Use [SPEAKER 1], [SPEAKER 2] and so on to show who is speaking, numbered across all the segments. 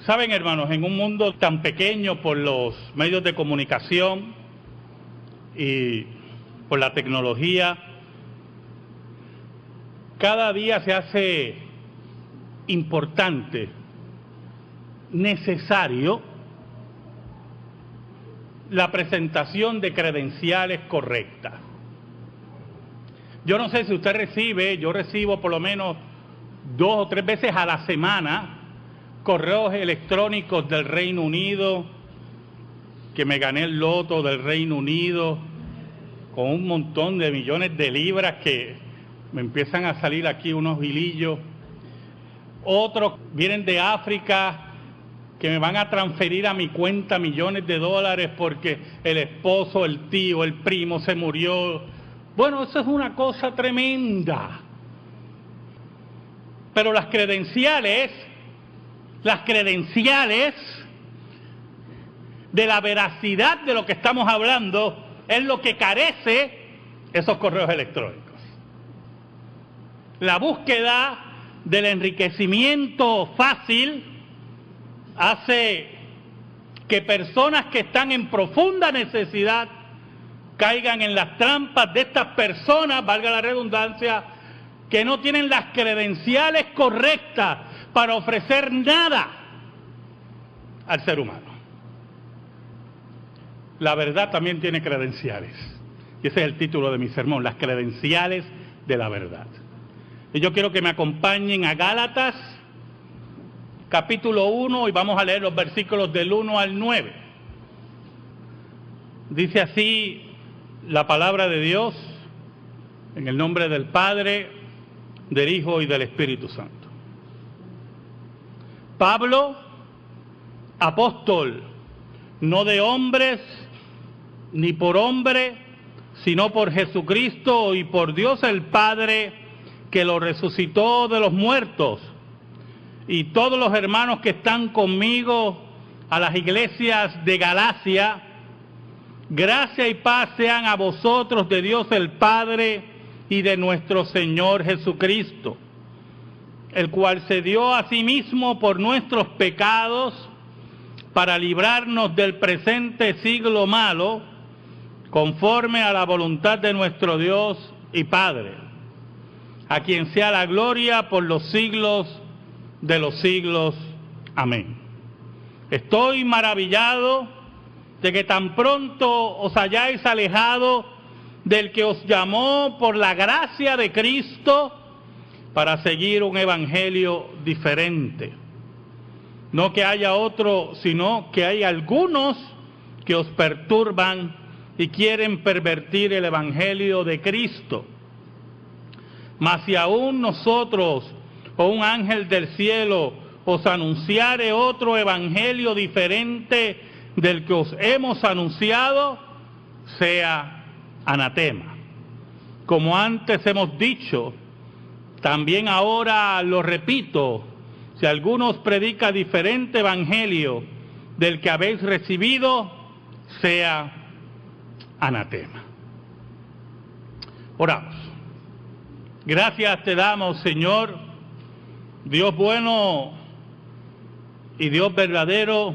[SPEAKER 1] Saben, hermanos, en un mundo tan pequeño por los medios de comunicación y por la tecnología, cada día se hace importante, necesario, la presentación de credenciales correctas. Yo no sé si usted recibe, yo recibo por lo menos 2 o 3 veces a la semana correos electrónicos del Reino Unido, que me gané el loto del Reino Unido, con un montón de millones de libras que me empiezan a salir aquí unos hilillos. Otros vienen de África, que me van a transferir a mi cuenta millones de dólares porque el esposo, el tío, el primo se murió. Bueno, eso es una cosa tremenda. Pero las credenciales de la veracidad de lo que estamos hablando es lo que carece esos correos electrónicos. La búsqueda del enriquecimiento fácil hace que personas que están en profunda necesidad caigan en las trampas de estas personas, valga la redundancia, que no tienen las credenciales correctas para ofrecer nada al ser humano. La verdad también tiene credenciales, y ese es el título de mi sermón, las credenciales de la verdad. Y yo quiero que me acompañen a Gálatas, capítulo 1, y vamos a leer los versículos del 1 al 9. Dice así la palabra de Dios, en el nombre del Padre, del Hijo y del Espíritu Santo. Pablo, apóstol, no de hombres, ni por hombre, sino por Jesucristo y por Dios el Padre, que lo resucitó de los muertos, y todos los hermanos que están conmigo, a las iglesias de Galacia, gracia y paz sean a vosotros de Dios el Padre y de nuestro Señor Jesucristo, el cual se dio a sí mismo por nuestros pecados para librarnos del presente siglo malo, conforme a la voluntad de nuestro Dios y Padre, a quien sea la gloria por los siglos de los siglos. Amén. Estoy maravillado de que tan pronto os hayáis alejado del que os llamó por la gracia de Cristo para seguir un evangelio diferente. No que haya otro, sino que hay algunos que os perturban y quieren pervertir el evangelio de Cristo. Mas si aún nosotros o un ángel del cielo os anunciare otro evangelio diferente del que os hemos anunciado, sea anatema. Como antes hemos dicho, también ahora lo repito, si alguno os predica diferente evangelio del que habéis recibido, sea anatema. Oramos. Gracias te damos, Señor, Dios bueno y Dios verdadero,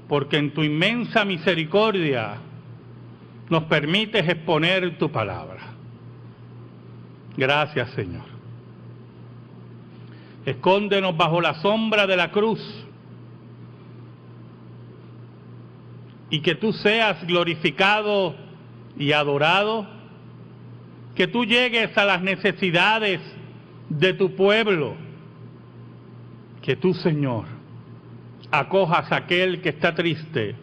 [SPEAKER 1] porque en tu inmensa misericordia nos permites exponer tu palabra. Gracias, Señor. Escóndenos bajo la sombra de la cruz y que tú seas glorificado y adorado, que tú llegues a las necesidades de tu pueblo, que tú, Señor, acojas a aquel que está triste,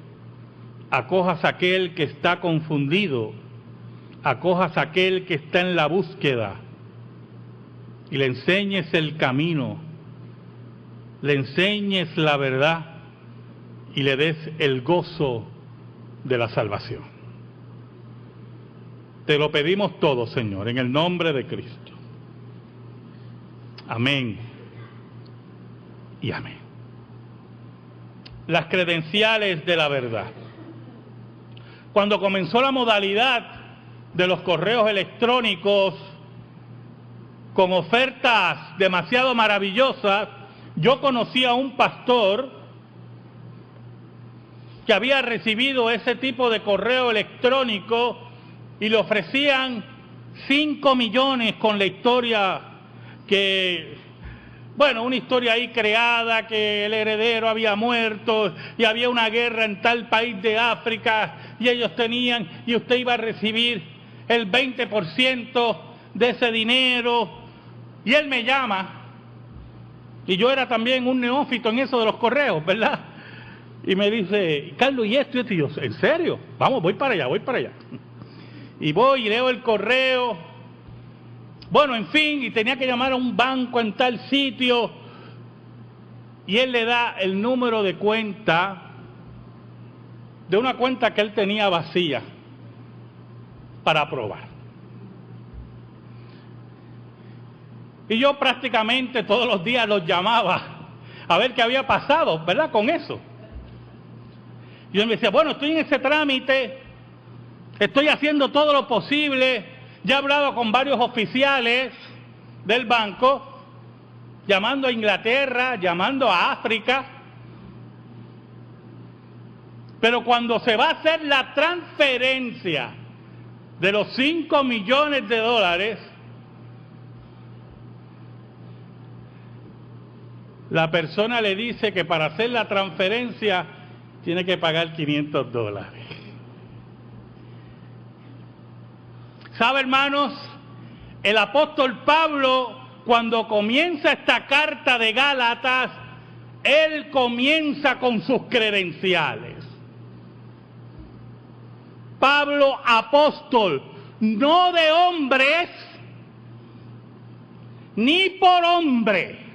[SPEAKER 1] acojas a aquel que está confundido, acojas a aquel que está en la búsqueda y le enseñes el camino, le enseñes la verdad y le des el gozo de la salvación. Te lo pedimos todo, Señor, en el nombre de Cristo. Amén y amén. Las credenciales de la verdad. Cuando comenzó la modalidad de los correos electrónicos con ofertas demasiado maravillosas, yo conocí a un pastor que había recibido ese tipo de correo electrónico y le ofrecían 5 millones con la historia que, bueno, una historia ahí creada, que el heredero había muerto y había una guerra en tal país de África y ellos tenían, y usted iba a recibir el 20% de ese dinero. Y él me llama, y yo era también un neófito en eso de los correos, ¿verdad? Y me dice, Carlos, ¿y esto? Y yo, ¿en serio? Vamos, voy para allá. Y voy y leo el correo. Bueno, en fin, y tenía que llamar a un banco en tal sitio. Y él le da el número de cuenta, de una cuenta que él tenía vacía, para aprobar. Y yo prácticamente todos los días los llamaba a ver qué había pasado, ¿verdad? Con eso. Y yo me decía, bueno, estoy en ese trámite, estoy haciendo todo lo posible, ya he hablado con varios oficiales del banco, llamando a Inglaterra, llamando a África, pero cuando se va a hacer la transferencia de los 5 millones de dólares, la persona le dice que para hacer la transferencia tiene que pagar $500. ¿Sabe, hermanos? El apóstol Pablo, cuando comienza esta carta de Gálatas, él comienza con sus credenciales. Pablo, apóstol, no de hombres, ni por hombre.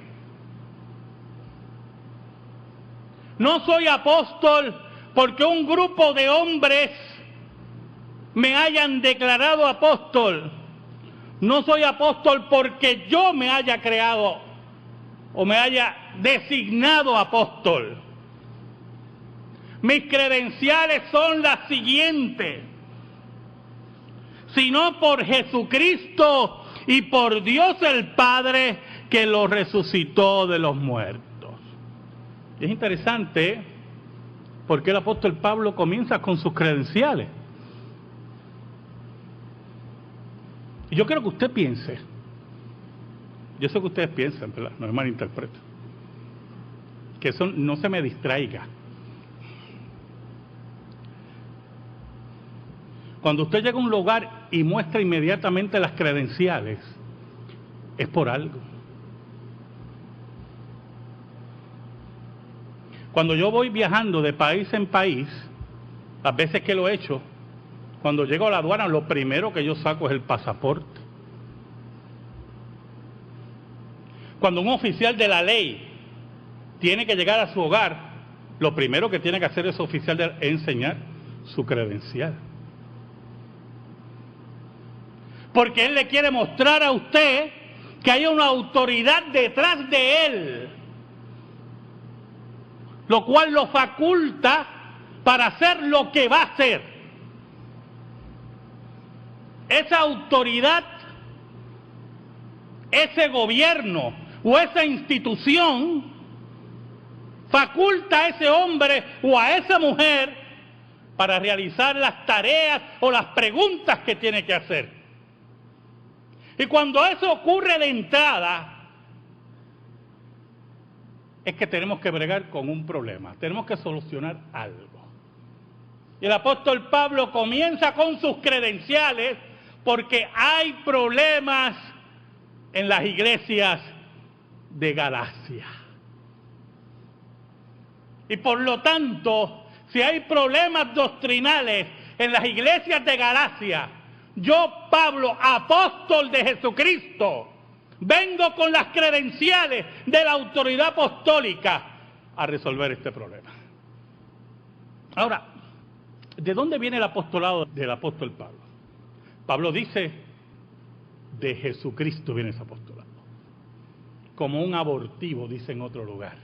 [SPEAKER 1] No soy apóstol porque un grupo de hombres me hayan declarado apóstol. No soy apóstol porque yo me haya creado o me haya designado apóstol. Mis credenciales son las siguientes: sino por Jesucristo y por Dios el Padre, que lo resucitó de los muertos. Es interesante porque el apóstol Pablo comienza con sus credenciales. Y yo quiero que usted piense, yo sé que ustedes piensan, ¿verdad? No me malinterpreten, que eso no se me distraiga. Cuando usted llega a un lugar y muestra inmediatamente las credenciales, es por algo. Cuando yo voy viajando de país en país, las veces que lo he hecho, cuando llego a la aduana, lo primero que yo saco es el pasaporte. Cuando un oficial de la ley tiene que llegar a su hogar, lo primero que tiene que hacer ese oficial es enseñar su credencial. Porque él le quiere mostrar a usted que hay una autoridad detrás de él, lo cual lo faculta para hacer lo que va a hacer. Esa autoridad, ese gobierno o esa institución faculta a ese hombre o a esa mujer para realizar las tareas o las preguntas que tiene que hacer. Y cuando eso ocurre de entrada, es que tenemos que bregar con un problema, tenemos que solucionar algo. Y el apóstol Pablo comienza con sus credenciales porque hay problemas en las iglesias de Galacia. Y por lo tanto, si hay problemas doctrinales en las iglesias de Galacia, yo, Pablo, apóstol de Jesucristo, vengo con las credenciales de la autoridad apostólica a resolver este problema. Ahora, ¿de dónde viene el apostolado del apóstol Pablo? Pablo dice, de Jesucristo viene ese apostolado. Como un abortivo, dice en otro lugar.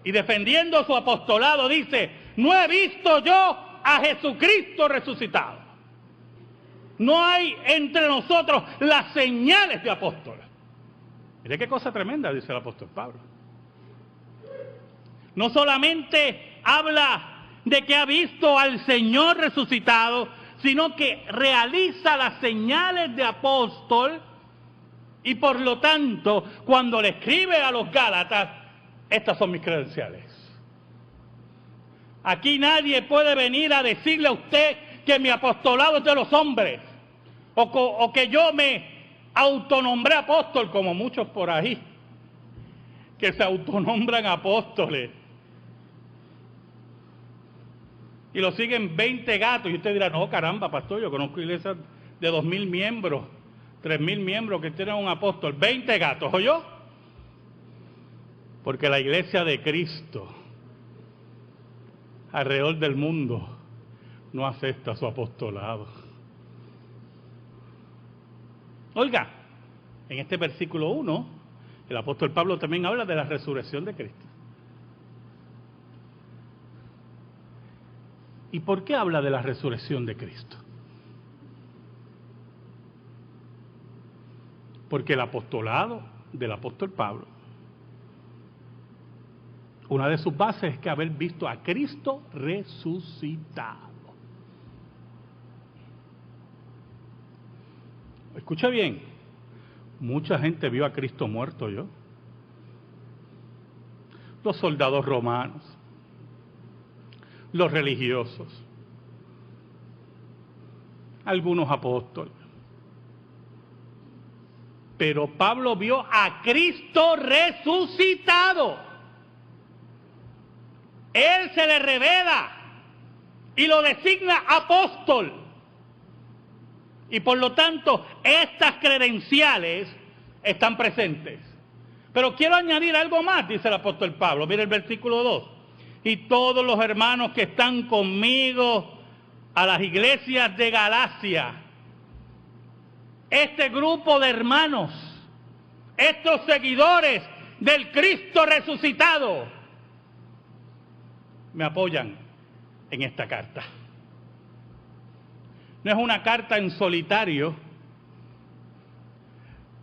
[SPEAKER 1] Y defendiendo su apostolado dice, no he visto yo a Jesucristo resucitado. No hay entre nosotros las señales de apóstoles. Mire qué cosa tremenda, dice el apóstol Pablo. No solamente habla de que ha visto al Señor resucitado, sino que realiza las señales de apóstol y por lo tanto, cuando le escribe a los Gálatas, estas son mis credenciales. Aquí nadie puede venir a decirle a usted que mi apostolado es de los hombres, o que yo me autonombré apóstol, como muchos por ahí, que se autonombran apóstoles. Y lo siguen 20 gatos, y usted dirá, no, caramba, pastor, yo conozco iglesias de 2.000 miembros, 3.000 miembros que tienen un apóstol, 20 gatos, ¿oyó? Porque la iglesia de Cristo alrededor del mundo no acepta su apostolado. Oiga, en este versículo 1, el apóstol Pablo también habla de la resurrección de Cristo. ¿Y por qué habla de la resurrección de Cristo? Porque el apostolado del apóstol Pablo, una de sus bases es que haber visto a Cristo resucitado. Escucha bien, mucha gente vio a Cristo muerto, ¿yo? Los soldados romanos, los religiosos, algunos apóstoles. Pero Pablo vio a Cristo resucitado. Él se le revela y lo designa apóstol. Y por lo tanto, estas credenciales están presentes. Pero quiero añadir algo más, dice el apóstol Pablo. Mira el versículo 2. Y todos los hermanos que están conmigo a las iglesias de Galacia, este grupo de hermanos, estos seguidores del Cristo resucitado, me apoyan en esta carta. No es una carta en solitario,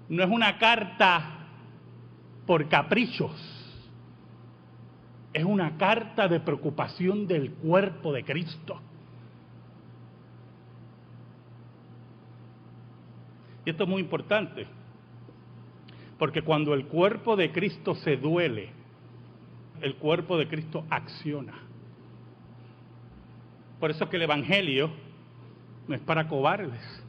[SPEAKER 1] no es una carta por caprichos, es una carta de preocupación del cuerpo de Cristo. Y esto es muy importante, porque cuando el cuerpo de Cristo se duele, el cuerpo de Cristo acciona. Por eso es que el Evangelio no es para cobardes,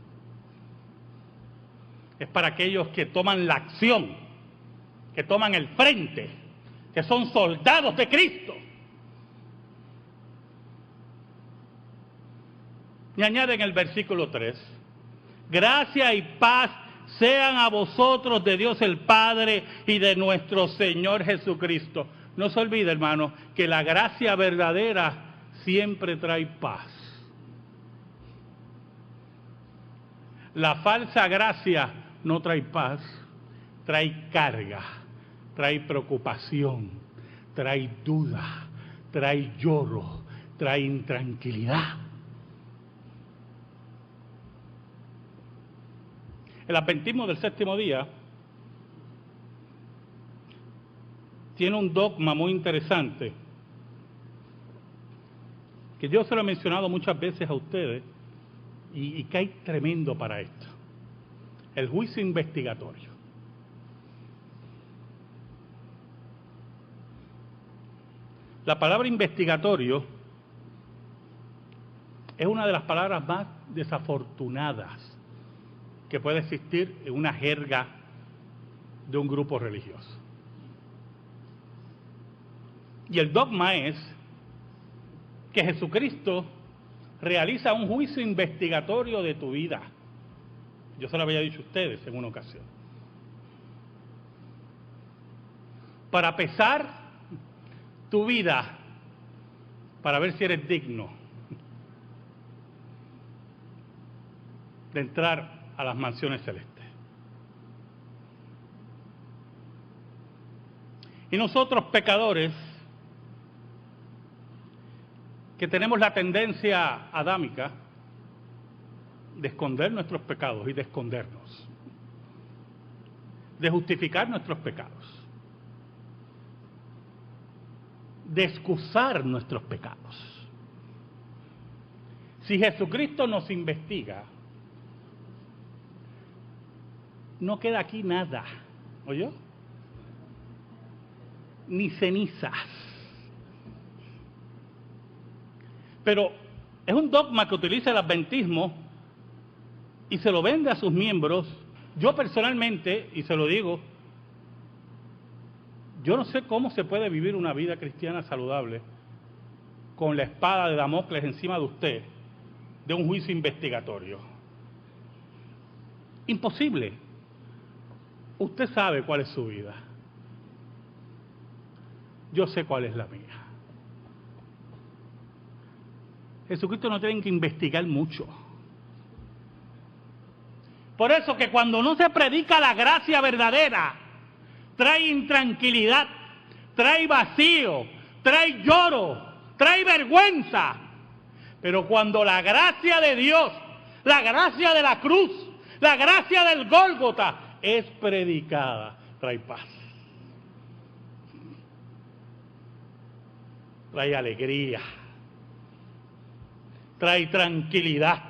[SPEAKER 1] es para aquellos que toman la acción, que toman el frente, que son soldados de Cristo. Y añade en el versículo 3, gracia y paz sean a vosotros de Dios el Padre y de nuestro Señor Jesucristo. No se olvide, hermano, que la gracia verdadera siempre trae paz. La falsa gracia no trae paz, trae carga, trae preocupación, trae duda, trae lloro, trae intranquilidad. El adventismo del séptimo día tiene un dogma muy interesante que yo se lo he mencionado muchas veces a ustedes y que hay tremendo para esto: el juicio investigatorio. La palabra investigatorio es una de las palabras más desafortunadas que puede existir en una jerga de un grupo religioso. Y el dogma es que Jesucristo realiza un juicio investigatorio de tu vida. Yo se lo había dicho a ustedes en una ocasión. Para pesar tu vida, para ver si eres digno de entrar a las mansiones celestes. Y nosotros, pecadores, que tenemos la tendencia adámica de esconder nuestros pecados y de escondernos, de justificar nuestros pecados, de excusar nuestros pecados. Si Jesucristo nos investiga, no queda aquí nada, ¿oyó? Ni cenizas. Pero es un dogma que utiliza el adventismo y se lo vende a sus miembros. Yo personalmente, y se lo digo, yo no sé cómo se puede vivir una vida cristiana saludable con la espada de Damocles encima de usted, de un juicio investigatorio. Imposible. Usted sabe cuál es su vida. Yo sé cuál es la mía. Jesucristo no tiene que investigar mucho. Por eso que cuando no se predica la gracia verdadera, trae intranquilidad, trae vacío, trae lloro, trae vergüenza. Pero cuando la gracia de Dios, la gracia de la cruz, la gracia del Gólgota es predicada, trae paz, trae alegría, trae tranquilidad.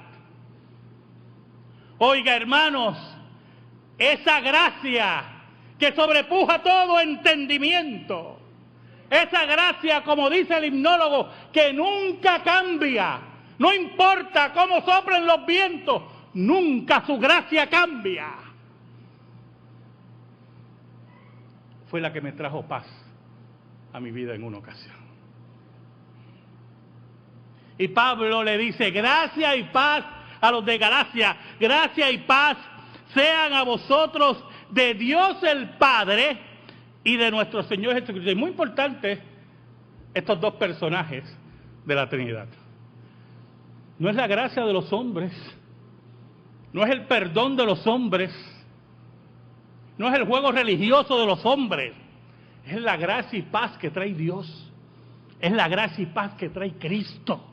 [SPEAKER 1] Oiga, hermanos, esa gracia que sobrepuja todo entendimiento, esa gracia, como dice el himnólogo, que nunca cambia, no importa cómo soplen los vientos, nunca su gracia cambia, fue la que me trajo paz a mi vida en una ocasión. Y Pablo le dice, gracia y paz a los de Galacia, gracia y paz sean a vosotros de Dios el Padre y de nuestro Señor Jesucristo. Es muy importante estos dos personajes de la Trinidad. No es la gracia de los hombres, no es el perdón de los hombres, no es el juego religioso de los hombres, es la gracia y paz que trae Dios, es la gracia y paz que trae Cristo.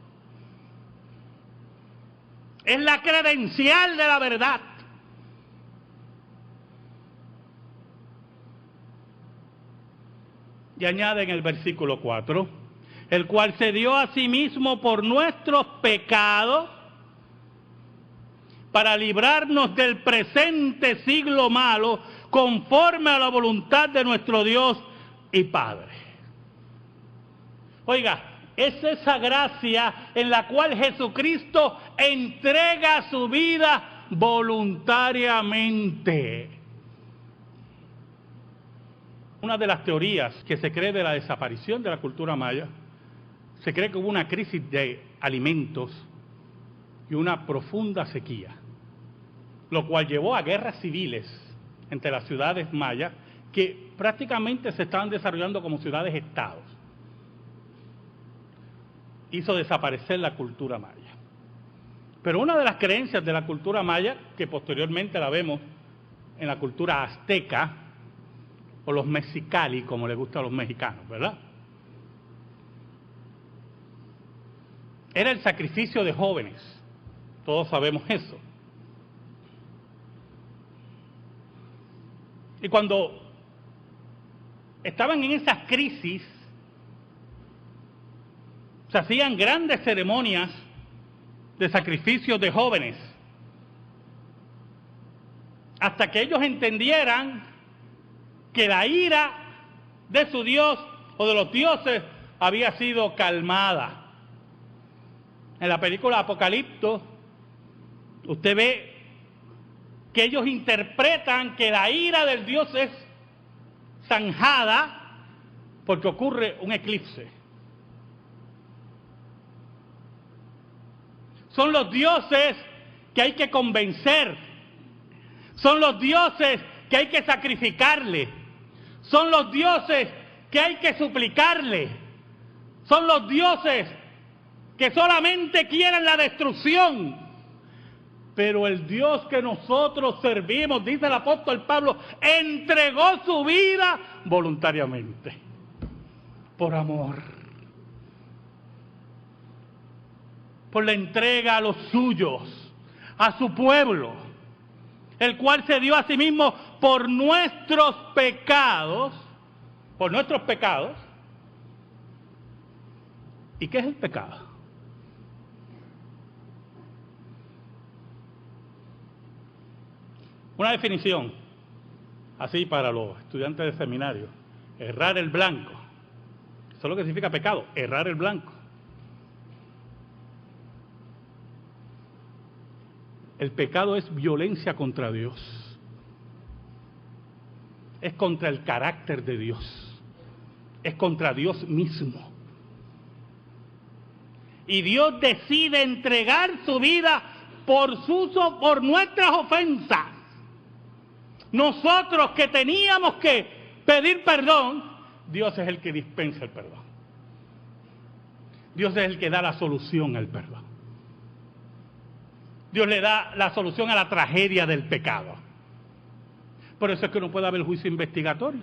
[SPEAKER 1] Es la credencial de la verdad. Y añade en el versículo 4, el cual se dio a sí mismo por nuestros pecados para librarnos del presente siglo malo, conforme a la voluntad de nuestro Dios y Padre. Oiga, es esa gracia en la cual Jesucristo entrega su vida voluntariamente. Una de las teorías que se cree de la desaparición de la cultura maya, se cree que hubo una crisis de alimentos y una profunda sequía, lo cual llevó a guerras civiles entre las ciudades mayas que prácticamente se estaban desarrollando como ciudades-estados. Hizo desaparecer la cultura maya. Pero una de las creencias de la cultura maya, que posteriormente la vemos en la cultura azteca, o los mexicali, como les gusta a los mexicanos, ¿verdad? Era el sacrificio de jóvenes. Todos sabemos eso. Y cuando estaban en esas crisis, se hacían grandes ceremonias de sacrificios de jóvenes, hasta que ellos entendieran que la ira de su Dios o de los dioses había sido calmada. En la película Apocalipto, usted ve que ellos interpretan que la ira del Dios es zanjada porque ocurre un eclipse. Son los dioses que hay que convencer, son los dioses que hay que sacrificarle, son los dioses que hay que suplicarle, son los dioses que solamente quieren la destrucción. Pero el Dios que nosotros servimos, dice el apóstol Pablo, entregó su vida voluntariamente, por amor, por la entrega a los suyos, a su pueblo, el cual se dio a sí mismo por nuestros pecados. Por nuestros pecados. ¿Y qué es el pecado? Una definición, así para los estudiantes de seminario: errar el blanco. Eso es lo que significa pecado, errar el blanco. El pecado es violencia contra Dios. Es contra el carácter de Dios. Es contra Dios mismo. Y Dios decide entregar su vida por nuestras ofensas. Nosotros que teníamos que pedir perdón, Dios es el que dispensa el perdón. Dios es el que da la solución al perdón. Dios le da la solución a la tragedia del pecado. Por eso es que no puede haber juicio investigatorio.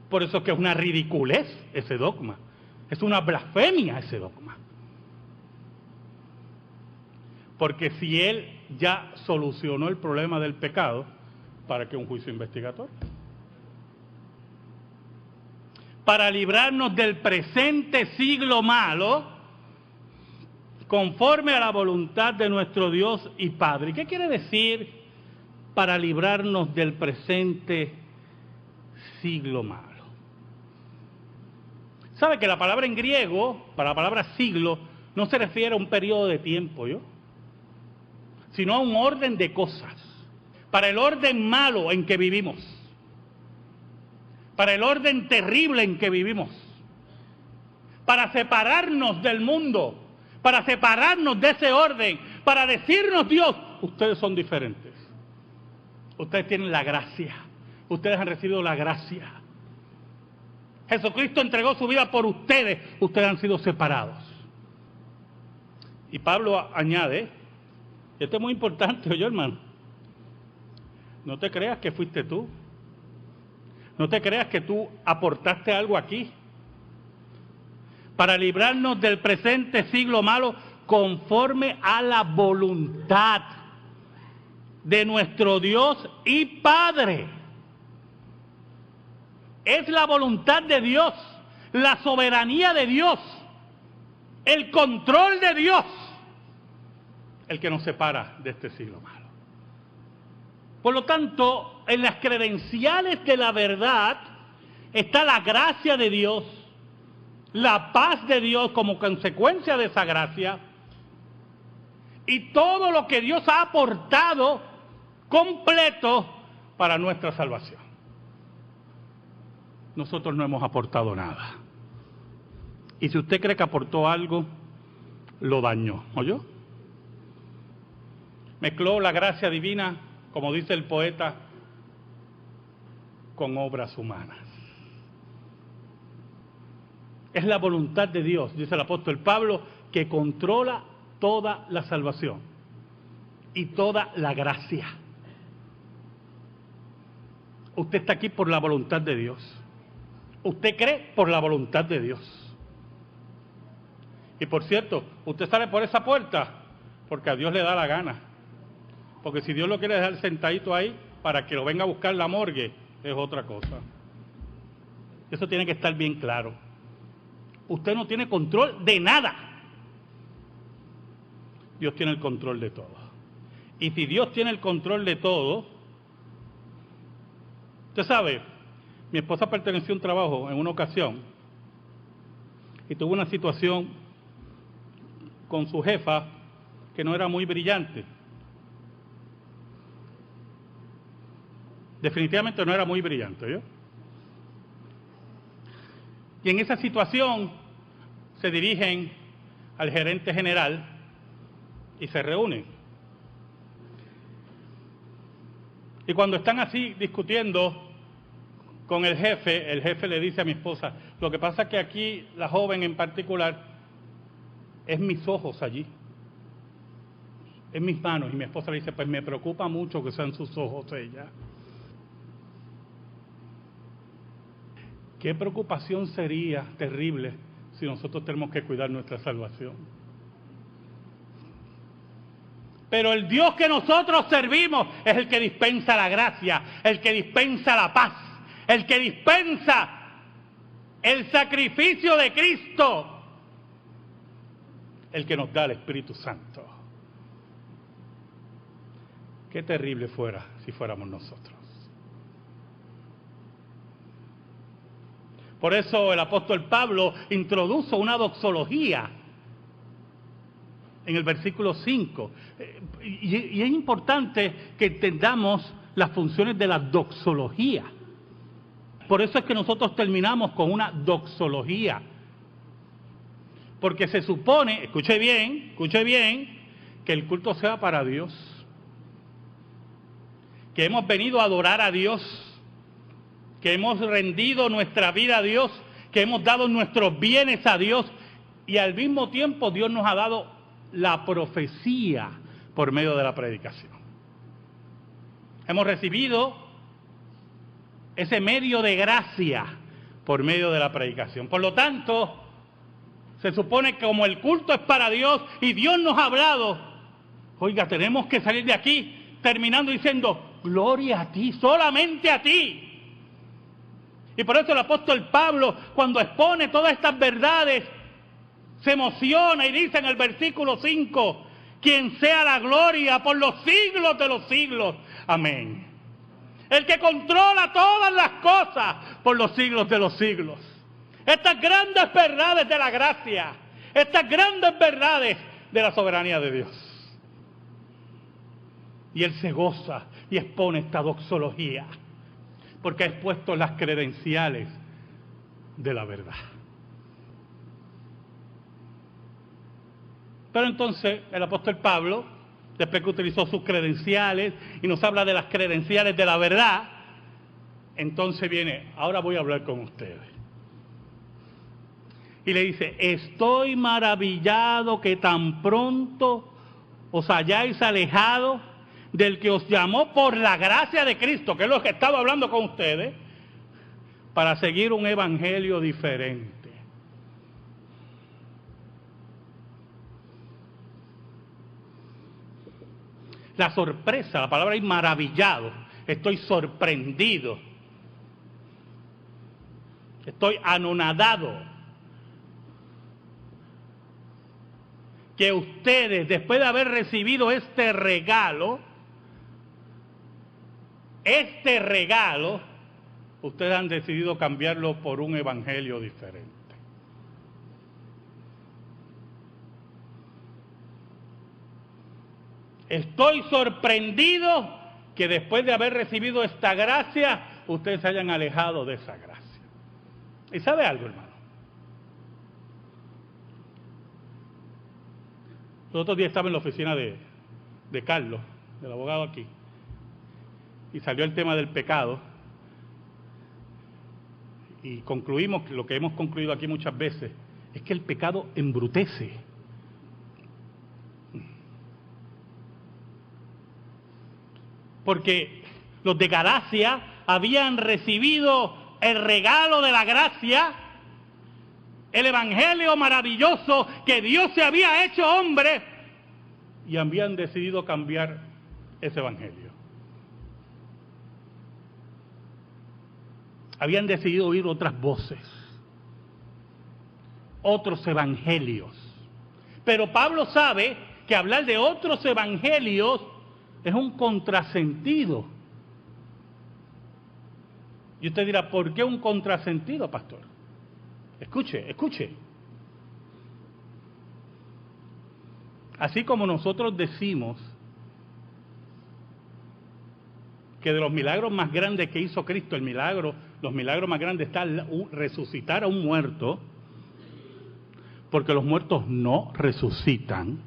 [SPEAKER 1] Por eso es que es una ridiculez ese dogma. Es una blasfemia ese dogma. Porque si Él ya solucionó el problema del pecado, ¿para qué un juicio investigatorio? Para librarnos del presente siglo malo, conforme a la voluntad de nuestro Dios y Padre. ¿Qué quiere decir para librarnos del presente siglo malo? ¿Sabe que la palabra en griego, para la palabra siglo, no se refiere a un periodo de tiempo, sino a un orden de cosas? Para el orden malo en que vivimos, para el orden terrible en que vivimos, para separarnos del mundo, para separarnos de ese orden, para decirnos: Dios, ustedes son diferentes. Ustedes tienen la gracia. Ustedes han recibido la gracia. Jesucristo entregó su vida por ustedes. Ustedes han sido separados. Y Pablo añade, y esto es muy importante, oye, hermano, no te creas que fuiste tú. No te creas que tú aportaste algo aquí. Para librarnos del presente siglo malo, conforme a la voluntad de nuestro Dios y Padre. Es la voluntad de Dios, la soberanía de Dios, el control de Dios, el que nos separa de este siglo malo. Por lo tanto, en las credenciales de la verdad está la gracia de Dios, la paz de Dios como consecuencia de esa gracia, y todo lo que Dios ha aportado completo para nuestra salvación. Nosotros no hemos aportado nada. Y si usted cree que aportó algo, lo dañó, ¿oyó? Mezcló la gracia divina, como dice el poeta, con obras humanas. Es la voluntad de Dios, dice el apóstol Pablo, que controla toda la salvación y toda la gracia. Usted está aquí por la voluntad de Dios. Usted cree por la voluntad de Dios. Y por cierto, usted sale por esa puerta porque a Dios le da la gana. Porque si Dios lo quiere dejar sentadito ahí para que lo venga a buscar la morgue, es otra cosa. Eso tiene que estar bien claro. Usted no tiene control de nada. Dios tiene el control de todo. Y si Dios tiene el control de todo, usted sabe, mi esposa perteneció a un trabajo en una ocasión y tuvo una situación con su jefa que no era muy brillante. Definitivamente no era muy brillante, Y en esa situación se dirigen al gerente general y se reúnen. Y cuando están así discutiendo con el jefe le dice a mi esposa: lo que pasa es que aquí la joven en particular es mis ojos allí, es mis manos. Y mi esposa le dice: pues me preocupa mucho que sean sus ojos ella. Qué preocupación sería terrible si nosotros tenemos que cuidar nuestra salvación. Pero el Dios que nosotros servimos es el que dispensa la gracia, el que dispensa la paz, el que dispensa el sacrificio de Cristo, el que nos da el Espíritu Santo. Qué terrible fuera si fuéramos nosotros. Por eso el apóstol Pablo introdujo una doxología en el versículo 5. Y es importante que entendamos las funciones de la doxología. Por eso es que nosotros terminamos con una doxología. Porque se supone, escuche bien, que el culto sea para Dios. Que hemos venido a adorar a Dios. Que hemos rendido nuestra vida a Dios. Que hemos dado nuestros bienes a Dios. Y al mismo tiempo Dios nos ha dado la profecía por medio de la predicación. Hemos recibido ese medio de gracia por medio de la predicación. Por lo tanto, se supone que como el culto es para Dios y Dios nos ha hablado, oiga, tenemos que salir de aquí terminando diciendo, gloria a ti, solamente a ti. Y por eso el apóstol Pablo, cuando expone todas estas verdades, se emociona y dice en el versículo 5, quien sea la gloria por los siglos de los siglos. Amén. El que controla todas las cosas por los siglos de los siglos. Estas grandes verdades de la gracia, estas grandes verdades de la soberanía de Dios. Y él se goza y expone esta doxología, porque ha expuesto las credenciales de la verdad. Pero entonces el apóstol Pablo, después que utilizó sus credenciales y nos habla de las credenciales de la verdad, entonces viene, ahora voy a hablar con ustedes. Y le dice, estoy maravillado que tan pronto os hayáis alejado del que os llamó por la gracia de Cristo, que es lo que estaba hablando con ustedes, para seguir un evangelio diferente. La sorpresa, la palabra es maravillado, estoy sorprendido, estoy anonadado que ustedes, después de haber recibido este regalo, ustedes han decidido cambiarlo por un evangelio diferente. Estoy sorprendido que después de haber recibido esta gracia, ustedes se hayan alejado de esa gracia. ¿Y sabe algo, hermano? Los otros días estaba en la oficina de Carlos, del abogado aquí, y salió el tema del pecado, y concluimos lo que hemos concluido aquí muchas veces, es que el pecado embrutece. Porque los de Galacia habían recibido el regalo de la gracia, el evangelio maravilloso que Dios se había hecho hombre, y habían decidido cambiar ese evangelio. Habían decidido oír otras voces, otros evangelios. Pero Pablo sabe que hablar de otros evangelios es un contrasentido. Y usted dirá, ¿por qué un contrasentido, pastor? Escuche. Así como nosotros decimos que de los milagros más grandes que hizo Cristo, los milagros más grandes están resucitar a un muerto, porque los muertos no resucitan.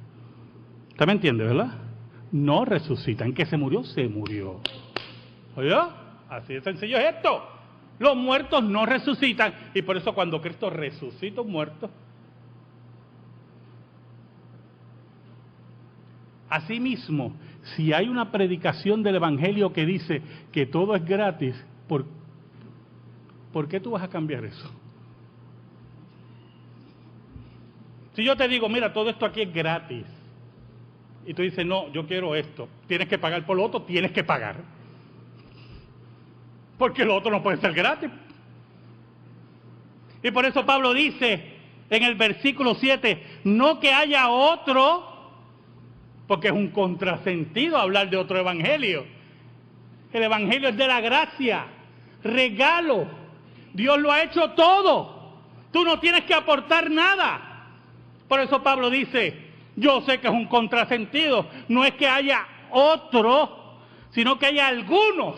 [SPEAKER 1] ¿Usted me entiende, verdad? No resucitan, que se murió. ¿Oye? Así de sencillo es esto. Los muertos no resucitan, y por eso cuando Cristo resucita un muerto, asimismo, si hay una predicación del evangelio que dice que todo es gratis, ¿por qué tú vas a cambiar eso? Si yo te digo, mira, todo esto aquí es gratis, y tú dices, no, yo quiero esto, tienes que pagar por lo otro, tienes que pagar. Porque lo otro no puede ser gratis. Y por eso Pablo dice en el versículo 7, no que haya otro, porque es un contrasentido hablar de otro evangelio. El evangelio es de la gracia, regalo. Dios lo ha hecho todo. Tú no tienes que aportar nada. Por eso Pablo dice, yo sé que es un contrasentido. No es que haya otro, sino que haya algunos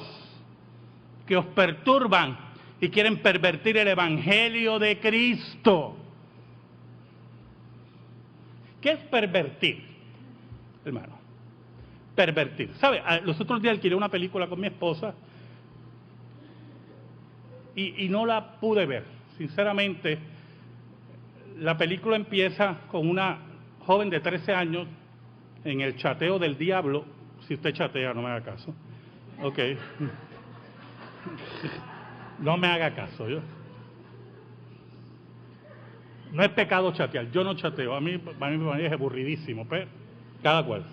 [SPEAKER 1] que os perturban y quieren pervertir el evangelio de Cristo. ¿Qué es pervertir, hermano? Pervertir. ¿Sabe? Los otros días alquilé una película con mi esposa y no la pude ver. Sinceramente, la película empieza con una joven de 13 años en el chateo del diablo. Si usted chatea, no me haga caso. Ok. No me haga caso. No es pecado chatear. Yo no chateo. A mí me parece aburridísimo. Pero cada cual.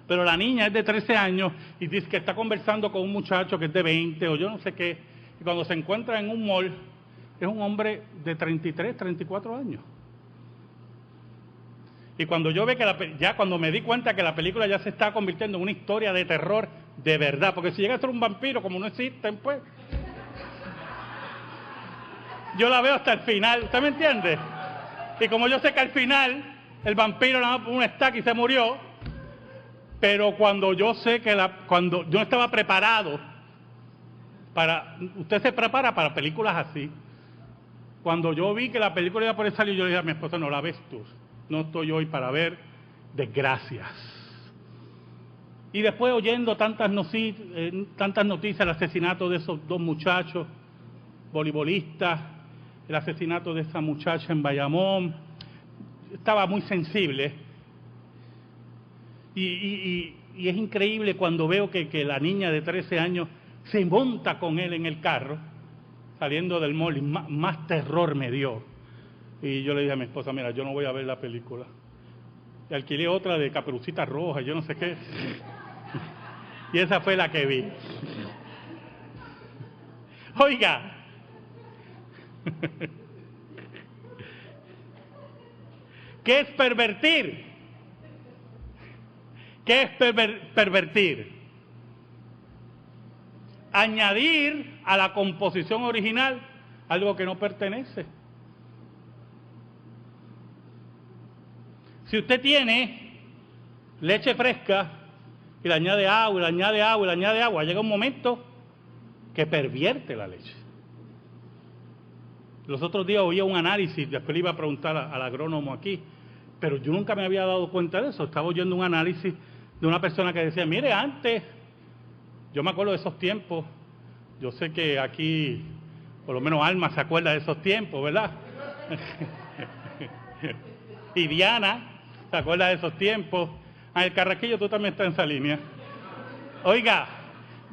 [SPEAKER 1] Pero la niña es de 13 años y dice que está conversando con un muchacho que es de 20 o yo no sé qué. Y cuando se encuentra en un mall, es un hombre de 33, 34 años. Y cuando yo ve que cuando me di cuenta que la película ya se está convirtiendo en una historia de terror de verdad, porque si llega a ser un vampiro, como no existen, pues, yo la veo hasta el final, ¿usted me entiende? Y como yo sé que al final el vampiro le da un estaca y se murió, pero cuando yo sé que cuando yo estaba preparado usted se prepara para películas así. Cuando yo vi que la película iba por salir, yo le dije a mi esposa, no la ves tú. No estoy hoy para ver desgracias. Y después oyendo tantas noticias, el asesinato de esos dos muchachos, voleibolistas, el asesinato de esa muchacha en Bayamón, estaba muy sensible. Y es increíble cuando veo que la niña de 13 años se monta con él en el carro, saliendo del mall, y más terror me dio. Y yo le dije a mi esposa, mira, yo no voy a ver la película. Y alquilé otra de Caperucita Roja, yo no sé qué. Y esa fue la que vi. Oiga. ¿Qué es pervertir? ¿Qué es pervertir? Añadir a la composición original algo que no pertenece. Si usted tiene leche fresca y le añade agua, y le añade agua, y le añade agua, llega un momento que pervierte la leche. Los otros días oía un análisis, después le iba a preguntar al agrónomo aquí, pero yo nunca me había dado cuenta de eso. Estaba oyendo un análisis de una persona que decía, mire, antes, yo me acuerdo de esos tiempos, yo sé que aquí, por lo menos Alma se acuerda de esos tiempos, ¿verdad? Y Diana se acuerda de esos tiempos. El Carraquillo, tú también estás en esa línea. Oiga,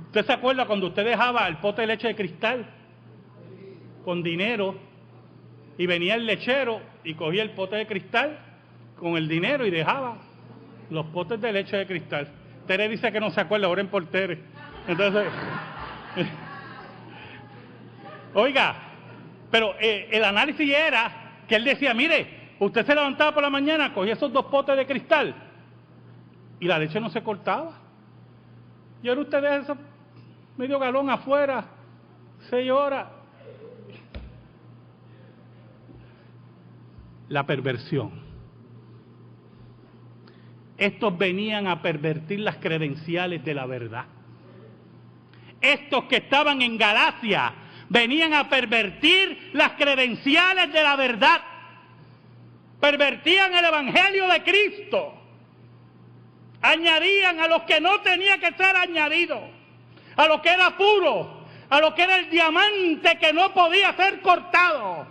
[SPEAKER 1] ¿usted se acuerda cuando usted dejaba el pote de leche de cristal con dinero y venía el lechero y cogía el pote de cristal con el dinero y dejaba los potes de leche de cristal? Tere dice que no se acuerda, oren por Tere. Entonces, oiga, pero el análisis era que él decía, mire, usted se levantaba por la mañana, cogía esos dos potes de cristal y la leche no se cortaba. Y ahora usted deja eso medio galón afuera, 6 horas. La perversión. Estos venían a pervertir las credenciales de la verdad. Estos que estaban en Galacia venían a pervertir las credenciales de la verdad. Pervertían el evangelio de Cristo. Añadían a los que no tenía que ser añadido, a lo que era puro, a lo que era el diamante que no podía ser cortado.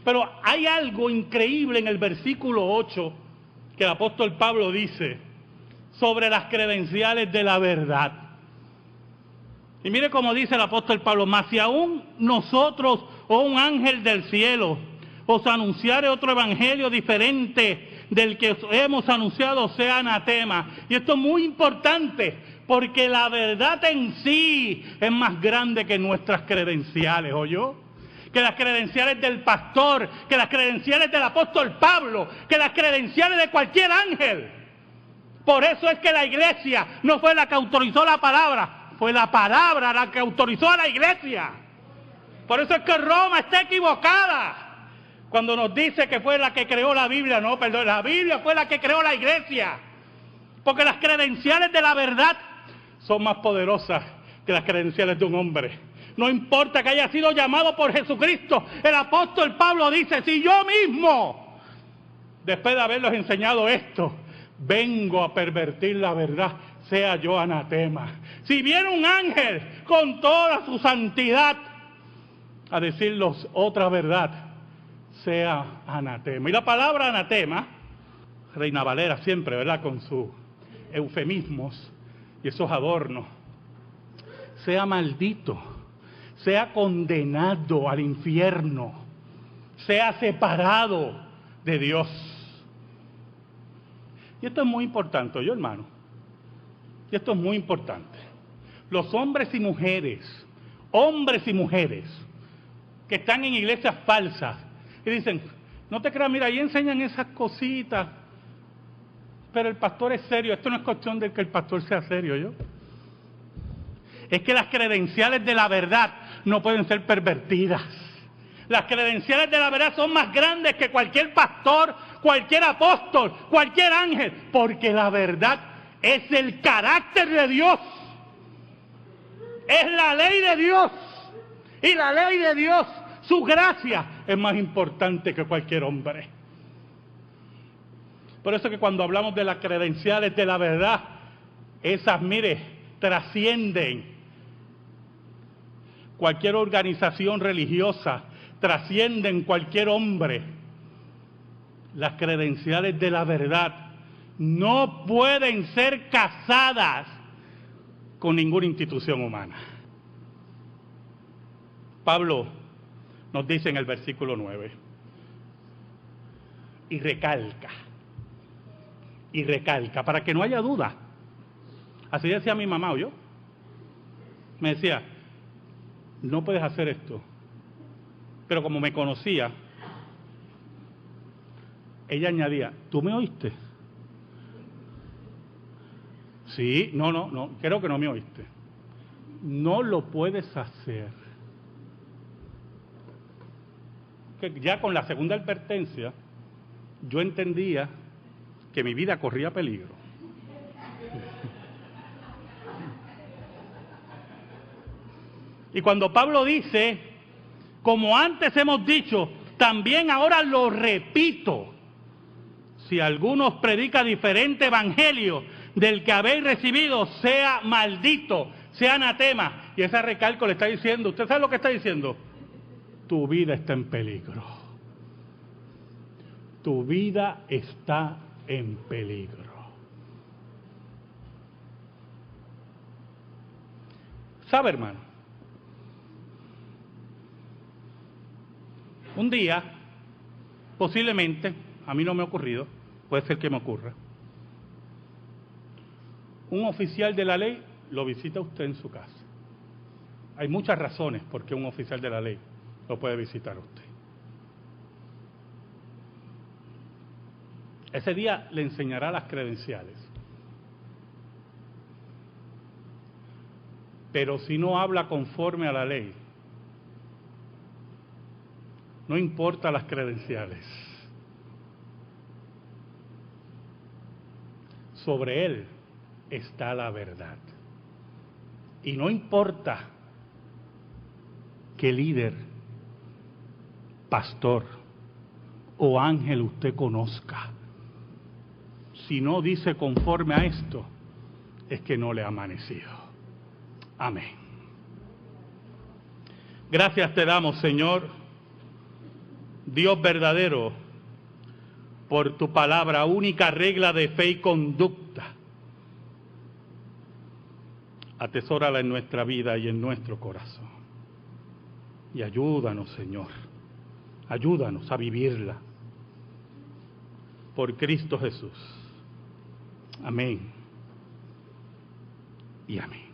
[SPEAKER 1] Pero hay algo increíble en el versículo 8 que el apóstol Pablo dice sobre las credenciales de la verdad. Y mire cómo dice el apóstol Pablo, mas si aún nosotros o un ángel del cielo os anunciare otro evangelio diferente del que os hemos anunciado, sea anatema. Y esto es muy importante, porque la verdad en sí es más grande que nuestras credenciales, ¿oyó? Que las credenciales del pastor, que las credenciales del apóstol Pablo, que las credenciales de cualquier ángel. Por eso es que la iglesia no fue la que autorizó la palabra, fue la palabra la que autorizó a la iglesia. Por eso es que Roma está equivocada cuando nos dice que fue la que creó la Biblia. No, perdón, la Biblia fue la que creó la iglesia. Porque las credenciales de la verdad son más poderosas que las credenciales de un hombre. No importa que haya sido llamado por Jesucristo. El apóstol Pablo dice, si yo mismo, después de haberlos enseñado esto, vengo a pervertir la verdad, sea yo anatema. Si viene un ángel con toda su santidad a decirlos otra verdad, sea anatema. Y la palabra anatema, Reina Valera siempre, ¿verdad?, con sus eufemismos y esos adornos, sea maldito, sea condenado al infierno, sea separado de Dios. Y esto es muy importante, ¿oyó, hermano? Y esto es muy importante. Los hombres y mujeres que están en iglesias falsas y dicen, no te creas, mira, ahí enseñan esas cositas, pero el pastor es serio. Esto no es cuestión de que el pastor sea serio, ¿yo? Es que las credenciales de la verdad no pueden ser pervertidas. Las credenciales de la verdad son más grandes que cualquier pastor, cualquier apóstol, cualquier ángel, porque la verdad es el carácter de Dios. Es la ley de Dios. Y la ley de Dios, su gracia, es más importante que cualquier hombre. Por eso que cuando hablamos de las credenciales de la verdad, esas, mire, trascienden cualquier organización religiosa, trascienden cualquier hombre. Las credenciales de la verdad no pueden ser casadas con ninguna institución humana. Pablo nos dice en el versículo 9, y recalca, para que no haya duda. Así decía mi mamá, ¿oyó? Me decía, no puedes hacer esto. Pero como me conocía, ella añadía, ¿tú me oíste? Sí, no, creo que no me oíste. No lo puedes hacer. Que ya con la segunda advertencia, yo entendía que mi vida corría peligro. Y cuando Pablo dice, como antes hemos dicho, también ahora lo repito, si alguno os predica diferente evangelio del que habéis recibido, sea maldito, sea anatema. Y ese recalco le está diciendo, ¿usted sabe lo que está diciendo? Tu vida está en peligro. Tu vida está en peligro. ¿Sabe, hermano? Un día, posiblemente, a mí no me ha ocurrido, puede ser que me ocurra, un oficial de la ley lo visita a usted en su casa. Hay muchas razones por qué un oficial de la ley lo puede visitar a usted. Ese día le enseñará las credenciales. Pero si no habla conforme a la ley, no importa las credenciales, sobre él está la verdad. Y no importa qué líder, pastor o ángel usted conozca, si no dice conforme a esto, es que no le ha amanecido. Amén. Gracias te damos, Señor, Dios verdadero, por tu palabra, única regla de fe y conducta. Atesórala en nuestra vida y en nuestro corazón. Y ayúdanos, Señor, ayúdanos a vivirla. Por Cristo Jesús. Amén. Y amén.